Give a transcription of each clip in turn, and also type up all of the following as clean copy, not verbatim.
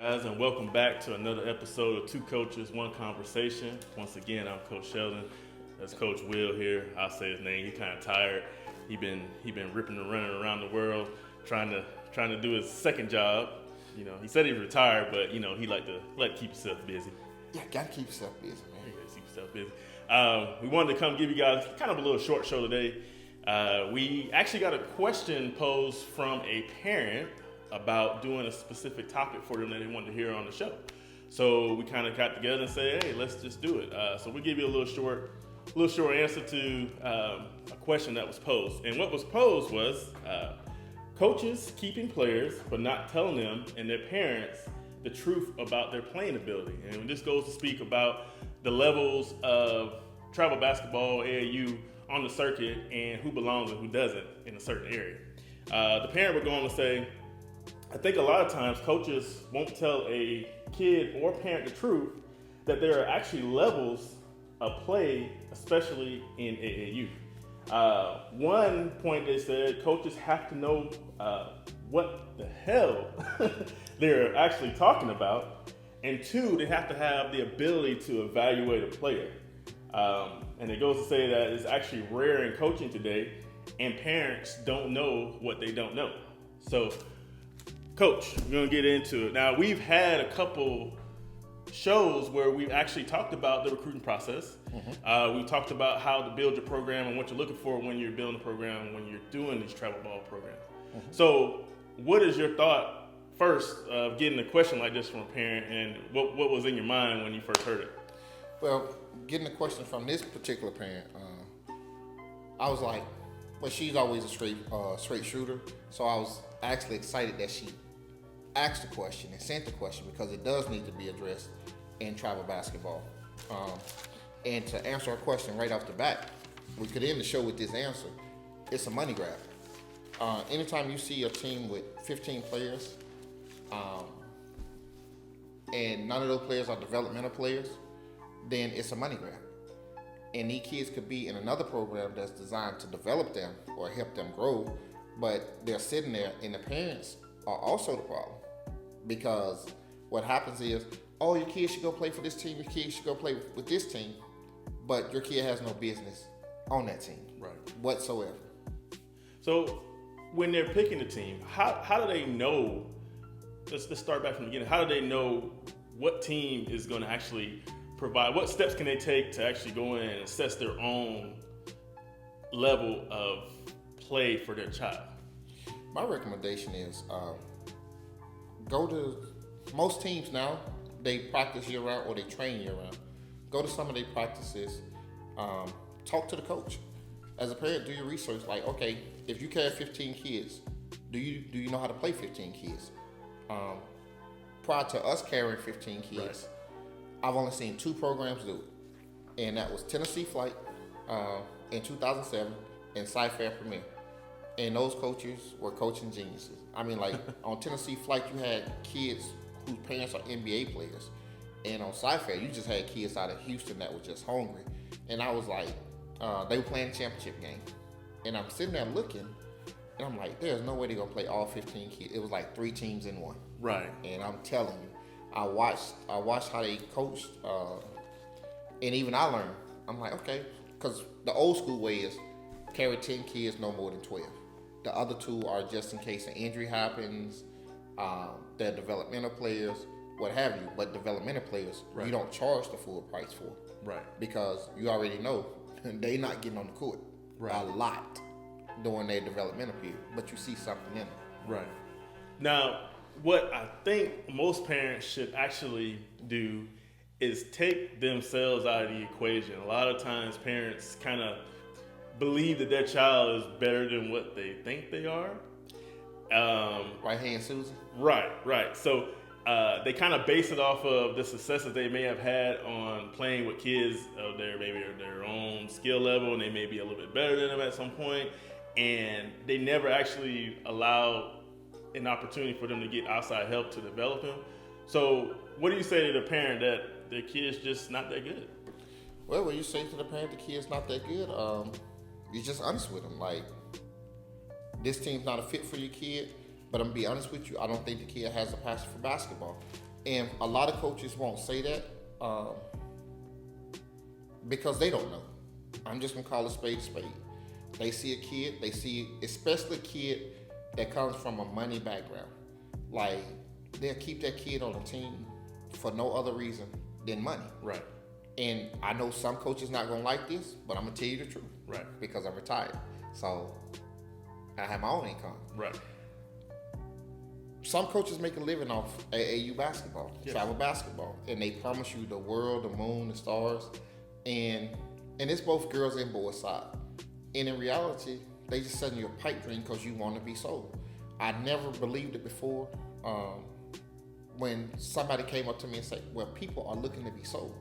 Guys, and welcome back to another episode of Two Coaches, One Conversation. Once again, I'm Coach Sheldon. That's Coach Will here. I'll say his name. He's kind of tired. He been ripping and running around the world, trying to do his second job. You know, he said he retired, but you know he like to keep himself busy. Yeah, gotta keep yourself busy, man. Yeah, keep yourself busy. We wanted to come give you guys kind of a little short show today. We actually got a question posed from a parent about doing a specific topic for them that they wanted to hear on the show. So we kind of got together and said, hey, let's just do it. So we give you a little short answer to a question that was posed. And what was posed was coaches keeping players but not telling them and their parents the truth about their playing ability. And this goes to speak about the levels of travel basketball, AAU, on the circuit and who belongs and who doesn't in a certain area. The parent would go on to say, I think a lot of times coaches won't tell a kid or parent the truth that there are actually levels of play, especially in AAU. One point they said coaches have to know what the hell they're actually talking about, and two, they have to have the ability to evaluate a player. And it goes to say that it's actually rare in coaching today, and parents don't know what they don't know. So, Coach, we're going to get into it. Now, we've had a couple shows where we've actually talked about the recruiting process. Mm-hmm. We talked about how to build your program and what you're looking for when you're building a program, when you're doing these travel ball programs. Mm-hmm. So, what is your thought first of getting a question like this from a parent, and what was in your mind when you first heard it? Well, getting a question from this particular parent, I was like, well, she's always a straight shooter, so I was actually excited that she asked the question and sent the question because it does need to be addressed in travel basketball. And to answer our question right off the bat, we could end the show with this answer. It's a money grab. Anytime you see a team with 15 players, and none of those players are developmental players, then it's a money grab. And these kids could be in another program that's designed to develop them or help them grow, but they're sitting there and the parents are also the problem. Because what happens is, oh, your kid should go play for this team, your kid should go play with this team, but your kid has no business on that team, right, whatsoever. So when they're picking a team, how do they know, let's start back from the beginning, how do they know what team is going to actually provide, what steps can they take to actually go in and assess their own level of play for their child? My recommendation is go to, most teams now, they practice year round or they train year round. Go to some of their practices, talk to the coach. As a parent, do your research. Like, okay, if you carry 15 kids, do you know how to play 15 kids? Prior to us carrying 15 kids, right, I've only seen two programs do it, and that was Tennessee Flight in 2007 and Sci-Fi Premier. And those coaches were coaching geniuses. I mean, like on Tennessee Flight, you had kids whose parents are NBA players, and on Sci-Fi, you just had kids out of Houston that were just hungry. And I was like, they were playing a championship game, and I'm sitting there looking, and I'm like, there's no way they're gonna play all 15 kids. It was like 3 teams in one. Right. And I'm telling you, I watched how they coached, and even I learned. I'm like, okay, because the old school way is carry 10 kids, no more than 12. The other 2 are just in case an injury happens. They're developmental players, what have you. But developmental players, right, you don't charge the full price for, right? Because you already know they not getting on the court, right, a lot during their developmental period. But you see something in them, right? Now, what I think most parents should actually do is take themselves out of the equation. A lot of times parents kind of believe that their child is better than what they think they are. Right hand Susan? Right. So they kind of base it off of the successes they may have had on playing with kids of their own skill level, and they may be a little bit better than them at some point, and they never actually allow an opportunity for them to get outside help to develop them. So what do you say to the parent that their kid's just not that good? Well, when you say to the parent the kid's not that good, you're just honest with them. Like, this team's not a fit for your kid, but I'm gonna be honest with you, I don't think the kid has a passion for basketball. And a lot of coaches won't say that because they don't know. I'm just gonna call a spade a spade. They see a kid, especially a kid that comes from a money background. Like, they'll keep that kid on the team for no other reason than money. Right. And I know some coaches not gonna like this, but I'm gonna tell you the truth. Right. Because I'm retired. So I have my own income. Right. Some coaches make a living off AAU basketball, travel basketball, and they promise you the world, the moon, the stars, and it's both girls and boys side. And in reality, they just selling you a pipe dream because you want to be sold. I never believed it before. When somebody came up to me and said, "Well, people are looking to be sold,"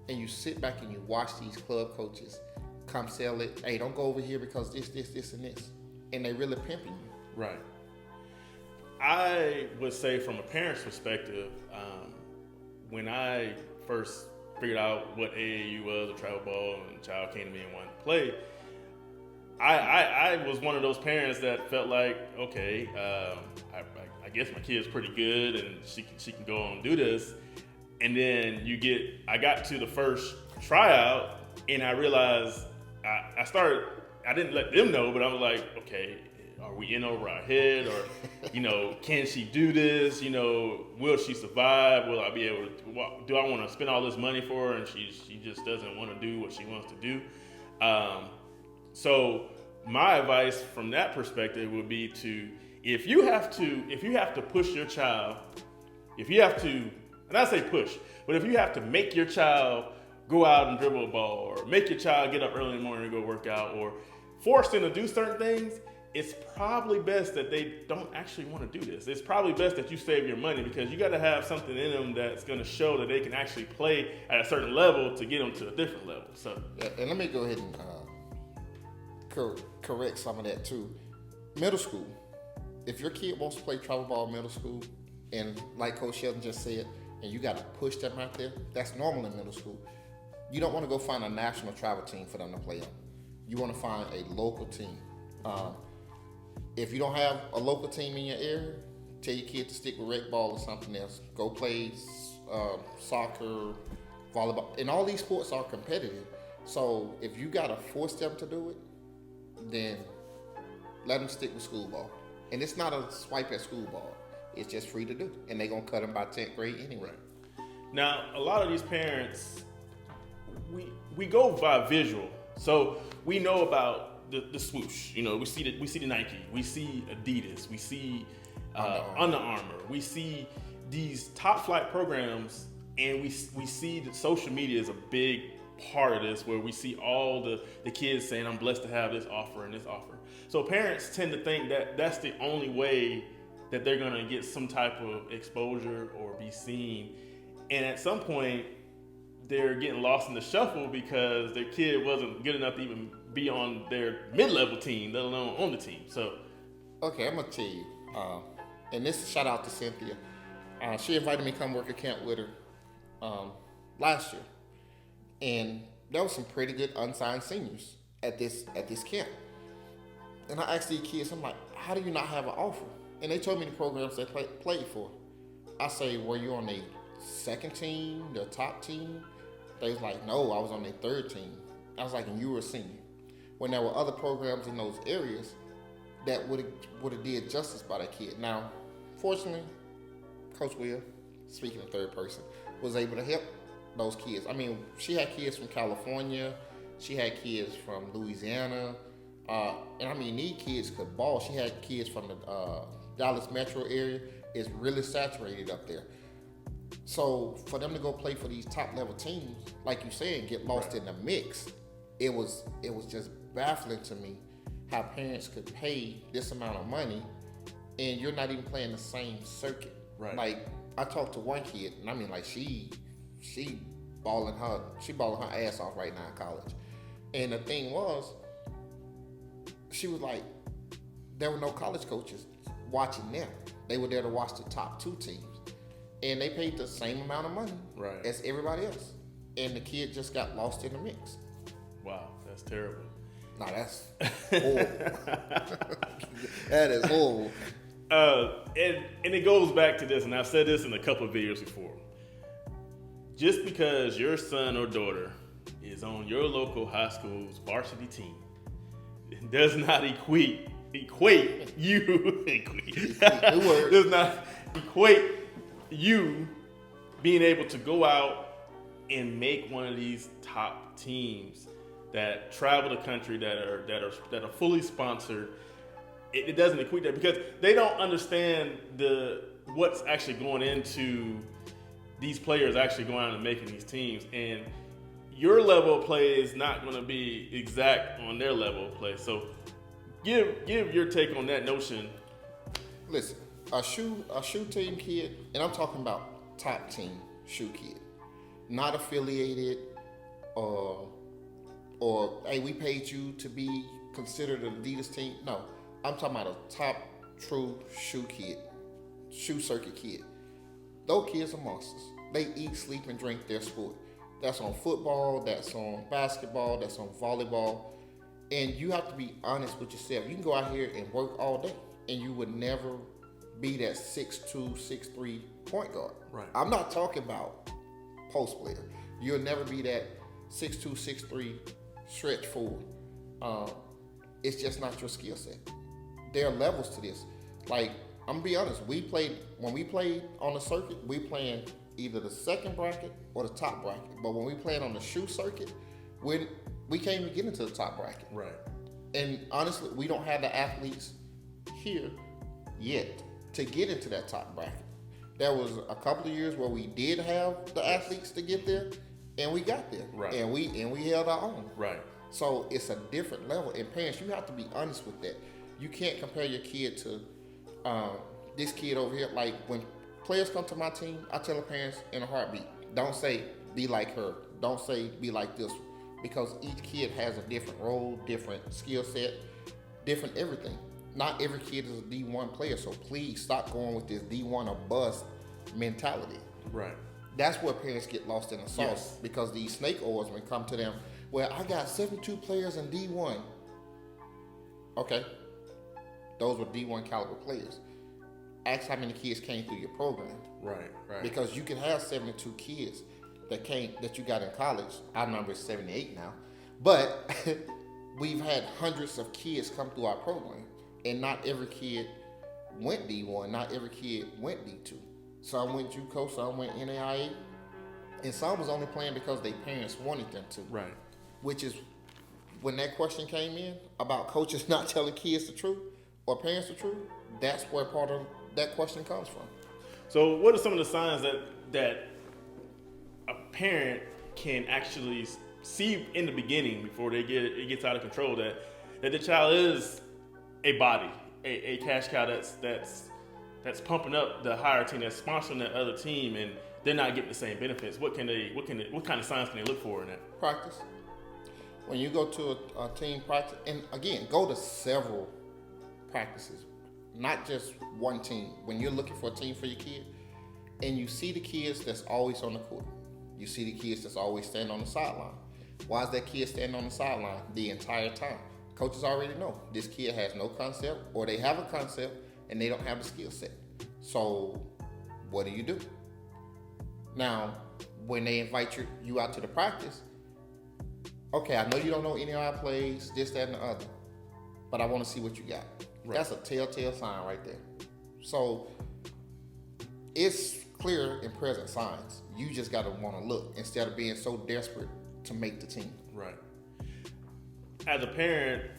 and you sit back and you watch these club coaches come sell it. Hey, don't go over here because this, and this, and they really pimping you. Right. I would say from a parent's perspective, when I first figured out what AAU was, a travel ball, and a child came to me and wanted to play, I was one of those parents that felt like, okay, I guess my kid's pretty good and she can go and do this. And then I got to the first tryout and I realized I didn't let them know, but I was like, okay, are we in over our head, or, can she do this? Will she survive? Will I be able to, do I want to spend all this money for her and she just doesn't want to do what she wants to do? So my advice from that perspective would be to, if you have to push your child, and I say push, but if you have to make your child go out and dribble a ball, or make your child get up early in the morning and go work out, or force them to do certain things, it's probably best that they don't actually want to do this. It's probably best that you save your money, because you got to have something in them that's going to show that they can actually play at a certain level to get them to a different level. So, and let me go ahead and correct some of that too. Middle school, if your kid wants to play travel ball in middle school, and like Coach Sheldon just said, and you got to push them out there, that's normal in middle school. You don't want to go find a national travel team for them to play on. You want to find a local team. If you don't have a local team in your area, tell your kid to stick with rec ball or something else. Go play soccer, volleyball, and all these sports are competitive. So if you gotta force them to do it, then let them stick with school ball. And it's not a swipe at school ball. It's just free to do, and they're gonna cut them by 10th grade anyway. Now, a lot of these parents, we go by visual, so we know about the swoosh. We see the Nike, we see Adidas, we see Under Armour, we see these top flight programs, and we see that social media is a big part of this, where we see all the kids saying, I'm blessed to have this offer and this offer. So parents tend to think that that's the only way that they're gonna get some type of exposure or be seen, and at some point they're getting lost in the shuffle because their kid wasn't good enough to even be on their mid-level team, let alone on the team. So, okay, I'm gonna tell you, and this shout out to Cynthia. She invited me to come work at camp with her last year, and there was some pretty good unsigned seniors at this camp. And I asked these kids, I'm like, how do you not have an offer? And they told me the programs they played for. I say, were you on the second team, the top team? They was like, no, I was on their third team. I was like, and you were a senior. When there were other programs in those areas that would have did justice by that kid. Now, fortunately, Coach Will, speaking in third person, was able to help those kids. I mean, she had kids from California, she had kids from Louisiana, and I mean, these kids could ball. She had kids from the Dallas metro area. It's really saturated up there. So for them to go play for these top level teams, like you said, and get lost in the mix, it was just baffling to me how parents could pay this amount of money and you're not even playing the same circuit. Right. Like, I talked to one kid, and I mean, like, she balling her ass off right now in college. And the thing was, she was like, there were no college coaches watching them. They were there to watch the top two teams. And they paid the same amount of money as everybody else. And the kid just got lost in the mix. Wow, that's terrible. No, that's horrible. That is horrible. And it goes back to this, and I've said this in a couple of videos before. Just because your son or daughter is on your local high school's varsity team, it does not equate you does not equate you being able to go out and make one of these top teams that travel the country that are fully sponsored. It doesn't equate that because they don't understand what's actually going into these players actually going out and making these teams. And your level of play is not going to be exact on their level of play. So give your take on that notion. Listen, a shoe team kid, and I'm talking about top team shoe kid, not affiliated or hey, we paid you to be considered an Adidas team. No, I'm talking about a top true shoe circuit kid. Those kids are monsters. They eat, sleep, and drink their sport. That's on football, that's on basketball, that's on volleyball. And you have to be honest with yourself. You can go out here and work all day, and you would never be that 6'2", 6'3" point guard. Right. I'm not talking about post player. You'll never be that 6'2", 6'3" stretch forward. It's just not your skill set. There are levels to this. Like, I'm gonna be honest, when we played on the circuit, we playing either the second bracket or the top bracket. But when we played on the shoe circuit, we can't even get into the top bracket. Right. And honestly, we don't have the athletes here yet to get into that top bracket. There was a couple of years where we did have the athletes to get there, and we got there. Right. And we held our own. Right. So it's a different level. And parents, you have to be honest with that. You can't compare your kid to this kid over here. Like, when players come to my team, I tell the parents in a heartbeat, don't say be like her. Don't say be like this. Because each kid has a different role, different skill set, different everything. Not every kid is a D1 player, so please stop going with this D1 or bust mentality. Right. That's where parents get lost in the sauce. Yes. Because these snake oilsmen come to them, well, I got 72 players in D1. Okay. Those were D1 caliber players. Ask how many kids came through your program. Right. Because you can have 72 kids that you got in college. Our number is 78 now. But we've had hundreds of kids come through our program. And not every kid went D1. Not every kid went D2. Some went JUCO, some went NAIA. And some was only playing because their parents wanted them to. Right. Which is, when that question came in about coaches not telling kids the truth or parents the truth, that's where part of that question comes from. So what are some of the signs that a parent can actually see in the beginning before it gets out of control that the child is a body, a cash cow that's pumping up the higher team, that's sponsoring that other team, and they're not getting the same benefits? What kind of signs can they look for in that? Practice. When you go to a team practice, and again, go to several practices, not just one team. When you're looking for a team for your kid, and you see the kids that's always on the court, you see the kids that's always standing on the sideline. Why is that kid standing on the sideline the entire time? Coaches already know this kid has no concept, or they have a concept and they don't have the skill set. So what do? Now, when they invite you out to the practice, okay, I know you don't know any of our plays, this, that, and the other, but I want to see what you got. Right. That's a telltale sign right there. So it's clear and present signs. You just got to want to look instead of being so desperate to make the team. Right. As a parent,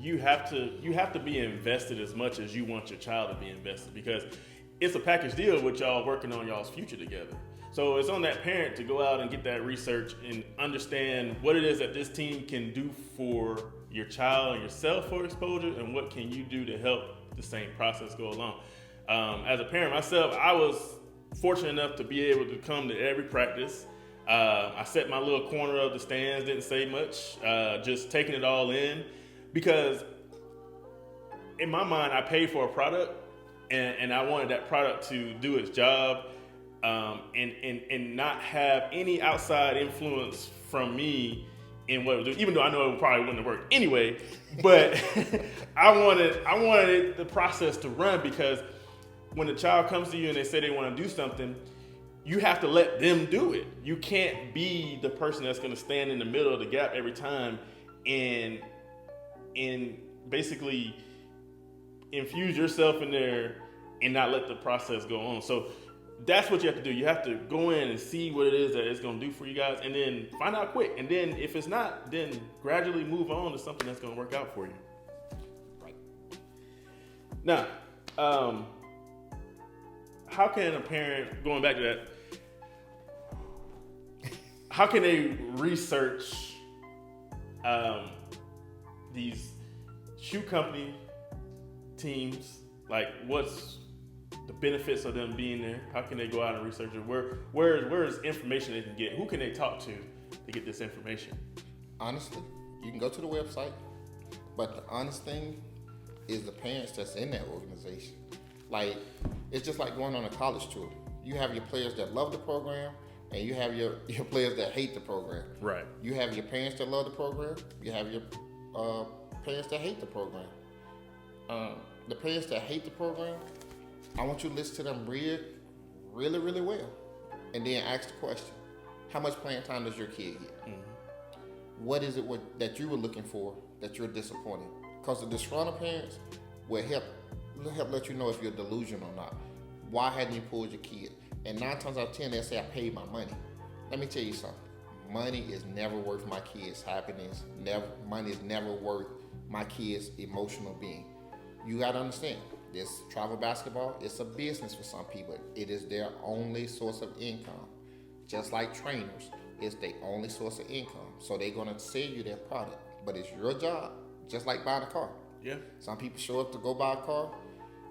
you have to be invested as much as you want your child to be invested, because it's a package deal with y'all working on y'all's future together. So it's on that parent to go out and get that research and understand what it is that this team can do for your child and yourself for exposure, and what can you do to help the same process go along. As a parent myself, I was fortunate enough to be able to come to every practice. I set my little corner of the stands, didn't say much, just taking it all in, because in my mind, I paid for a product, and I wanted that product to do its job, and not have any outside influence from me in what it was doing, even though I know it probably wouldn't have worked anyway. But I wanted the process to run, because when a child comes to you and they say they want to do something, you have to let them do it. You can't be the person that's going to stand in the middle of the gap every time and basically infuse yourself in there and not let the process go on. So that's what you have to do. You have to go in and see what it is that it's going to do for you guys, and then find out quick. And then if it's not, then gradually move on to something that's going to work out for you. Right. Now, how can a parent, going back to that, how can they research these shoe company teams? Like, what's the benefits of them being there? How can they go out and research it? Where is information they can get? Who can they talk to get this information? Honestly, you can go to the website, but the honest thing is the parents that's in that organization. Like, it's just like going on a college tour. You have your players that love the program, and you have your players that hate the program. Right. You have your parents that love the program. You have your parents that hate the program. The parents that hate the program, I want you to listen to them read really, really well, and then ask the question: how much playing time does your kid get? Mm-hmm. What is it that you were looking for that you're disappointed? Because the disgruntled parents will help let you know if you're delusional or not. Why hadn't you pulled your kid? And 9 times out of 10, they'll say, I paid my money. Let me tell you something. Money is never worth my kids' happiness. Money is never worth my kids' emotional being. You got to understand, this travel basketball, it's a business for some people. It is their only source of income. Just like trainers, it's their only source of income. So they're going to sell you their product. But it's your job, just like buying a car. Yeah. Some people show up to go buy a car.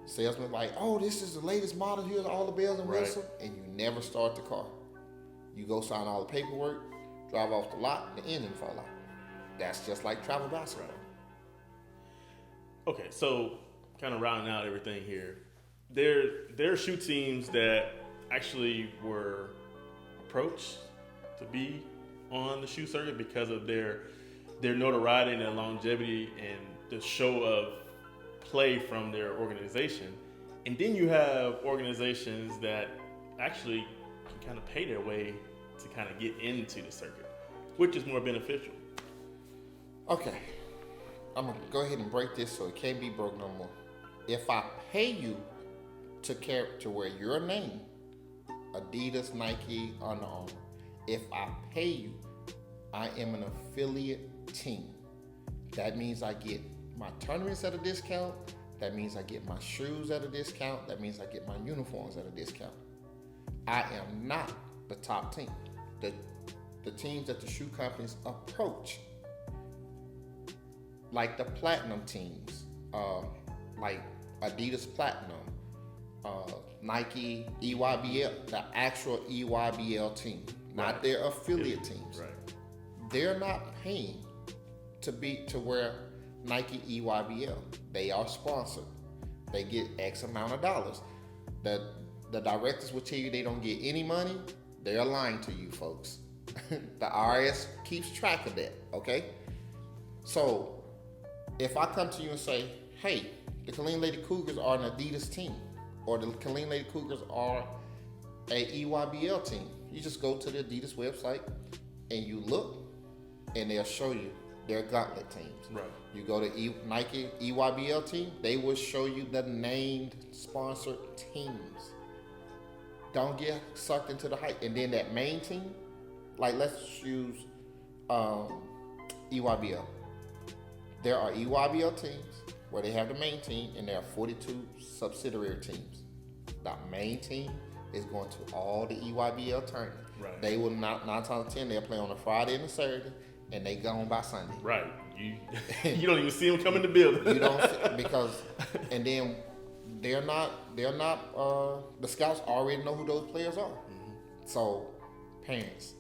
Salesman like, oh, this is the latest model. Here's all the bells and whistles, and you never start the car. You go sign all the paperwork, drive off the lot, the engine fall out. That's just like travel basketball. Right. Okay, so kind of rounding out everything here, there are shoe teams that actually were approached to be on the shoe circuit because of their notoriety and their longevity and the show of play from their organization. And then you have organizations that actually can kind of pay their way to kind of get into the circuit, which is more beneficial. Okay, I'm gonna go ahead and break this so it can't be broke no more. If I pay you to wear your name, Adidas, Nike, Under Armour, if I pay you, I am an affiliate team. That means I get my tournaments at a discount. That means I get my shoes at a discount. That means I get my uniforms at a discount. I am not the top team. The teams that the shoe companies approach, like the platinum teams, like Adidas Platinum, Nike, EYBL, the actual EYBL team, not their affiliate teams. Right. They're not paying to wear Nike EYBL. They are sponsored. They get X amount of dollars. The directors will tell you they don't get any money. They're lying to you, folks. The IRS keeps track of that, okay? So if I come to you and say, hey, the Killeen Lady Cougars are an Adidas team, or the Killeen Lady Cougars are a EYBL team, you just go to the Adidas website and you look, and they'll show you their gauntlet teams. Right. You go to Nike EYBL team, they will show you the named sponsored teams. Don't get sucked into the hype. And then that main team, like let's use EYBL. There are EYBL teams where they have the main team, and there are 42 subsidiary teams. The main team is going to all the EYBL tournaments. Right. They will not 9 times out of 10 they'll play on a Friday and a Saturday, and they gone by Sunday. Right. You don't even see them come in the building. You don't because, and then they're not. The scouts already know who those players are. Mm-hmm. So, parents,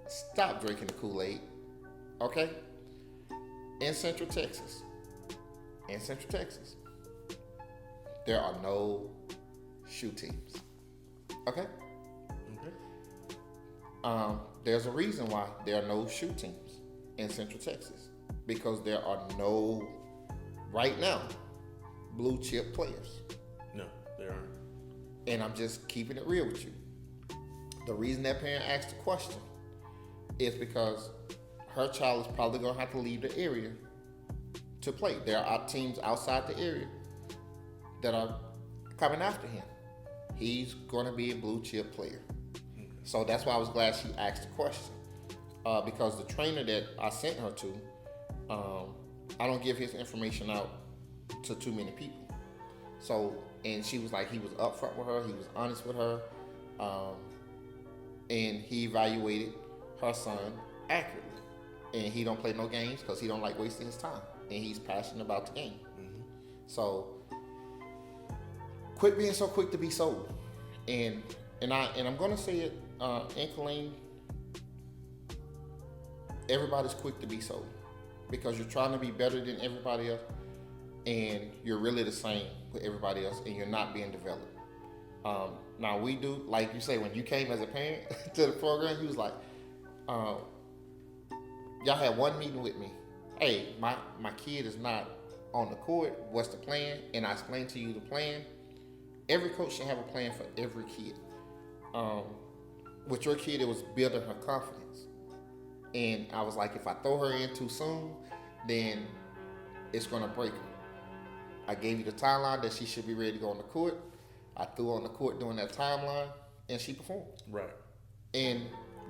stop drinking the Kool-Aid. Okay. In Central Texas, there are no shoe teams. Okay. There's a reason why there are no shoe teams. in Central Texas because there are no, right now, blue chip players. No, there aren't. And I'm just keeping it real with you. The reason that parent asked the question is because her child is probably going to have to leave the area to play. There are teams outside the area that are coming after him. He's going to be a blue chip player. So that's why I was glad she asked the question. Because the trainer that I sent her to, I don't give his information out to too many people. So, and she was like, he was upfront with her, he was honest with her, and he evaluated her son accurately. And he don't play no games because he don't like wasting his time, and he's passionate about the game. Mm-hmm. So, quit being so quick to be sold. And I'm gonna say it, in Killeen, everybody's quick to be sold because you're trying to be better than everybody else, and you're really the same with everybody else, and you're not being developed. Now we do, like you say, when you came as a parent to the program, you was like, y'all had one meeting with me. Hey, my kid is not on the court. What's the plan? And I explained to you the plan. Every coach should have a plan for every kid. With your kid, it was building her confidence. And I was like, if I throw her in too soon, then it's going to break her. I gave you the timeline that she should be ready to go on the court. I threw her on the court during that timeline, and she performed. Right. And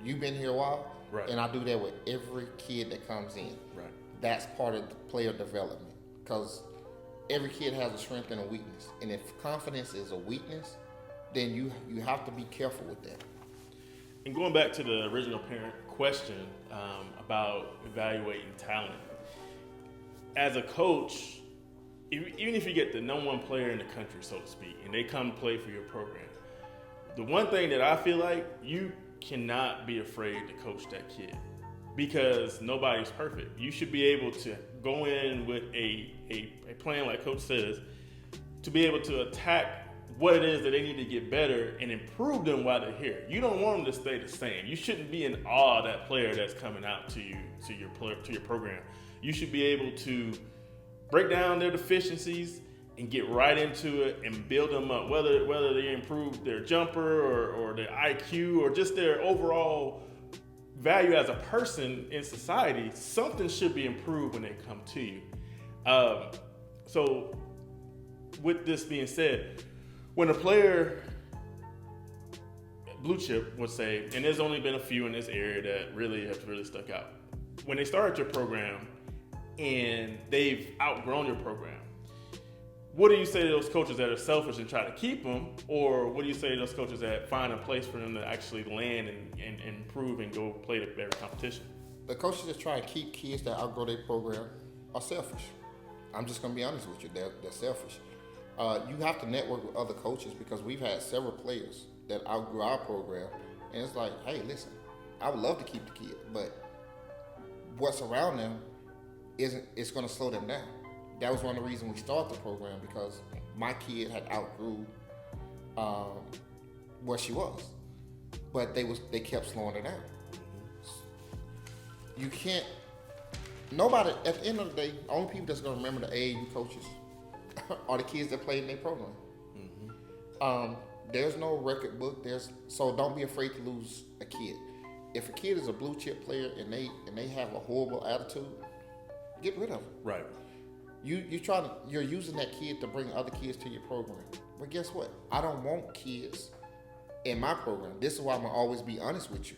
you've been here a while, right? And I do that with every kid that comes in. Right. That's part of the player development, because every kid has a strength and a weakness. And if confidence is a weakness, then you have to be careful with that. And going back to the original parent question about evaluating talent, as a coach, even if you get the number one player in the country, so to speak, and they come play for your program, the one thing that I feel like you cannot be afraid to coach that kid, because nobody's perfect. You should be able to go in with a plan, like Coach says, to be able to attack what it is that they need to get better and improve them while they're here. You don't want them to stay the same. You shouldn't be in awe of that player that's coming out to you, to your program. You should be able to break down their deficiencies and get right into it and build them up, whether they improve their jumper or their IQ or just their overall value as a person in society. Something should be improved when they come to you. So with this being said, when a player, blue chip would say, and there's only been a few in this area that really have stuck out. When they start your program and they've outgrown your program, what do you say to those coaches that are selfish and try to keep them? Or what do you say to those coaches that find a place for them to actually land and improve and go play the better competition? The coaches that try to keep kids that outgrow their program are selfish. I'm just going to be honest with you, they're selfish. You have to network with other coaches, because we've had several players that outgrew our program, and it's like, hey, listen, I would love to keep the kid, but what's around them it's going to slow them down. That was one of the reasons we started the program, because my kid had outgrew where she was, but they kept slowing her down. You can't. Nobody at the end of the day, the only people that's going to remember the AAU coaches are the kids that played in their program. Mm-hmm. There's no record book. So don't be afraid to lose a kid. If a kid is a blue chip player and they have a horrible attitude, get rid of them. Right. You're using that kid to bring other kids to your program. But guess what? I don't want kids in my program. This is why I'm gonna always be honest with you.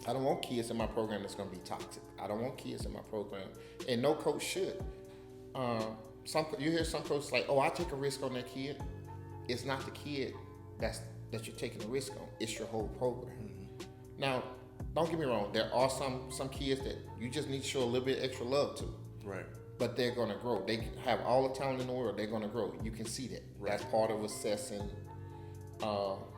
I don't want kids in my program that's gonna be toxic. I don't want kids in my program, and no coach should. You hear some coaches like, "Oh, I take a risk on that kid." It's not the kid that you're taking a risk on. It's your whole program. Mm-hmm. Now, don't get me wrong. There are some kids that you just need to show a little bit extra love to. Right. But they're going to grow. They have all the talent in the world. They're going to grow. You can see that. Right. That's part of assessing,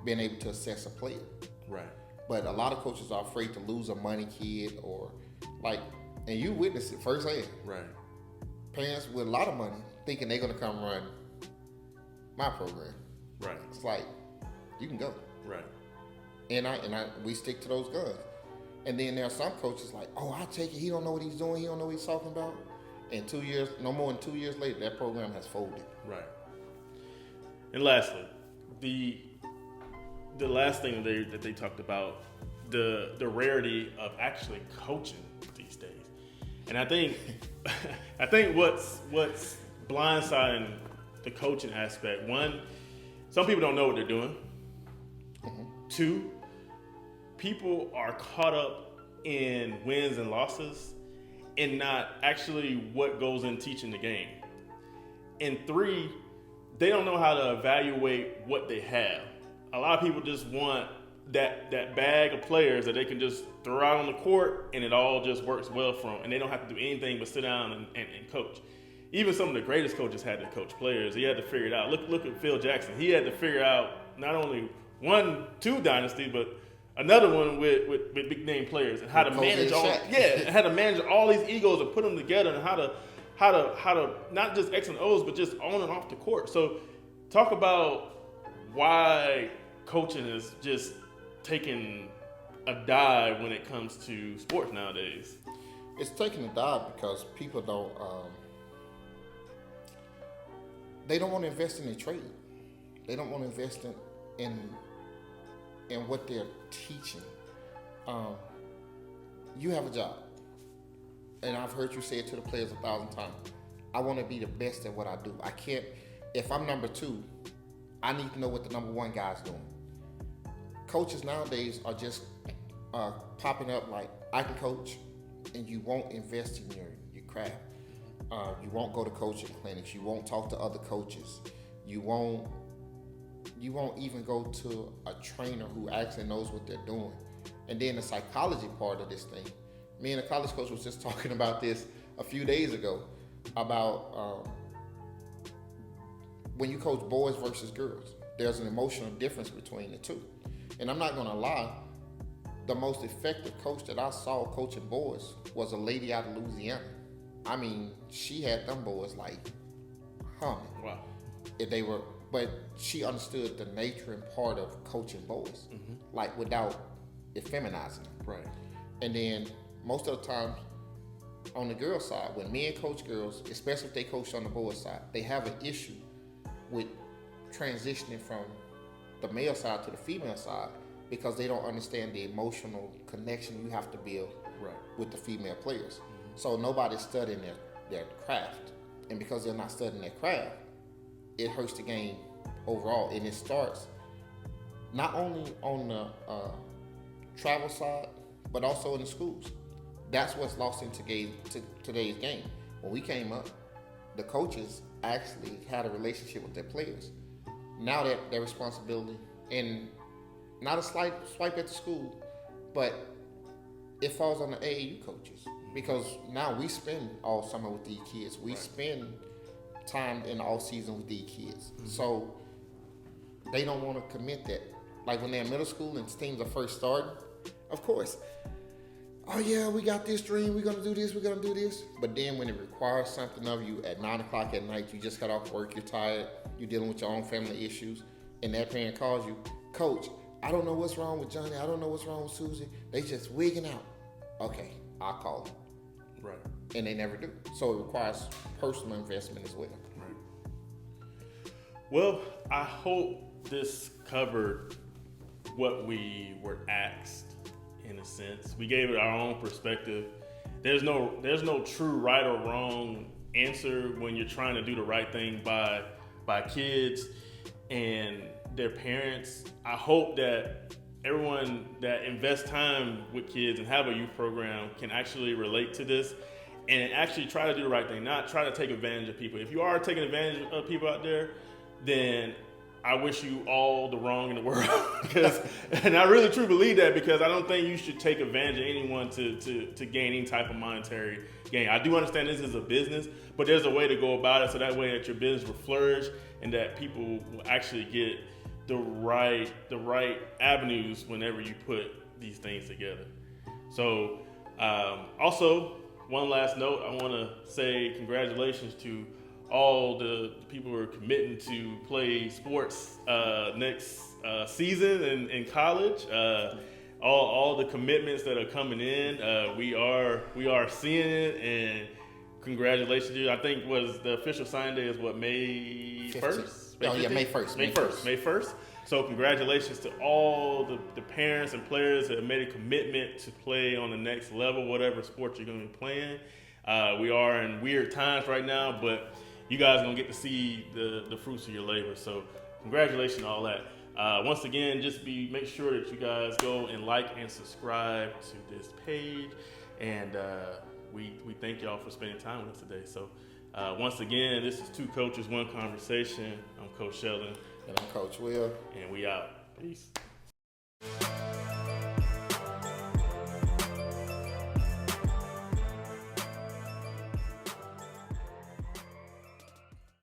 being able to assess a player. Right. But a lot of coaches are afraid to lose a money kid, or and you witnessed it firsthand. Right. Parents with a lot of money thinking they're going to come run my program. Right. It's like, you can go. Right. And we stick to those guns. And then there are some coaches like, oh, I take it. He don't know what he's doing. He don't know what he's talking about. And 2 years, no more than 2 years later, that program has folded. Right. And lastly, the last thing that they talked about, the rarity of actually coaching these days. And I think what's blindsiding the coaching aspect, one, some people don't know what they're doing. Mm-hmm. Two, people are caught up in wins and losses and not actually what goes in teaching the game. And three, they don't know how to evaluate what they have. A lot of people just want that bag of players that they can just throw out on the court and it all just works well for them. And they don't have to do anything but sit down and coach. Even some of the greatest coaches had to coach players. He had to figure it out. Look at Phil Jackson. He had to figure out not only two dynasties, but another one with big name players and how to manage how to manage all these egos and put them together and how to not just X and O's, but just on and off the court. So talk about why coaching is just taking a dive when it comes to sports nowadays. It's taking a dive because people don't they don't want to invest in their trade. They don't want to invest in what they're teaching. You have a job. And I've heard you say it to the players 1,000 times. I want to be the best at what I do. I can't, if I'm number 2, I need to know what the number 1 guy's doing. Coaches nowadays are just popping up like, I can coach, and you won't invest in your craft. You won't go to coaching clinics. You won't talk to other coaches. You won't even go to a trainer who actually knows what they're doing. And then the psychology part of this thing. Me and a college coach was just talking about this a few days ago about when you coach boys versus girls, there's an emotional difference between the two. And I'm not going to lie, the most effective coach that I saw coaching boys was a lady out of Louisiana. I mean, she had them boys like humming. Wow. But she understood the nature and part of coaching boys, like without effeminizing them. Right. And then most of the time, on the girls' side, when men coach girls, especially if they coach on the boys' side, they have an issue with transitioning from the male side to the female side because they don't understand the emotional connection you have to build with the female players. So nobody's studying their craft. And because they're not studying their craft, it hurts the game overall. And it starts not only on the travel side, but also in the schools. That's what's lost in today's game. When we came up, the coaches actually had a relationship with their players. Now that their responsibility, and not a slight swipe at the school, but it falls on the AAU coaches. Because now we spend all summer with these kids. We spend time in the off season with these kids. So they don't want to commit that. Like when they're in middle school and teams are first starting, of course, oh yeah, we got this dream, we're gonna do this, we're gonna do this. But then when it requires something of you at 9 o'clock at night, you just got off work, you're tired, you're dealing with your own family issues, and that parent calls you, Coach, I don't know what's wrong with Johnny, I don't know what's wrong with Susie, they just wigging out. Okay, I'll call them. Right. And they never do. So it requires personal investment as well. Right. Well, I hope this covered what we were asked in a sense. We gave it our own perspective. There's no true right or wrong answer when you're trying to do the right thing by kids and their parents. I hope that everyone that invests time with kids and have a youth program can actually relate to this and actually try to do the right thing, not try to take advantage of people. If you are taking advantage of people out there, then I wish you all the wrong in the world. And I really truly believe that, because I don't think you should take advantage of anyone to gain any type of monetary gain. I do understand this is a business, but there's a way to go about it so that way that your business will flourish and that people will actually get the right avenues whenever you put these things together. So also, one last note, I want to say congratulations to all the people who are committing to play sports next season in college. all the commitments that are coming in. We are seeing it, and congratulations to you. I think the official sign day is May 1st? Oh yeah, May 1st. May 1st. So congratulations to all the parents and players that have made a commitment to play on the next level, whatever sport you're going to be playing. We are in weird times right now, but you guys are going to get to see the fruits of your labor. So congratulations on all that. Once again, make sure that you guys go and like and subscribe to this page. And we thank y'all for spending time with us today. So once again, this is Two Coaches, One Conversation. I'm Coach Sheldon. And I'm Coach Will. And we out. Peace.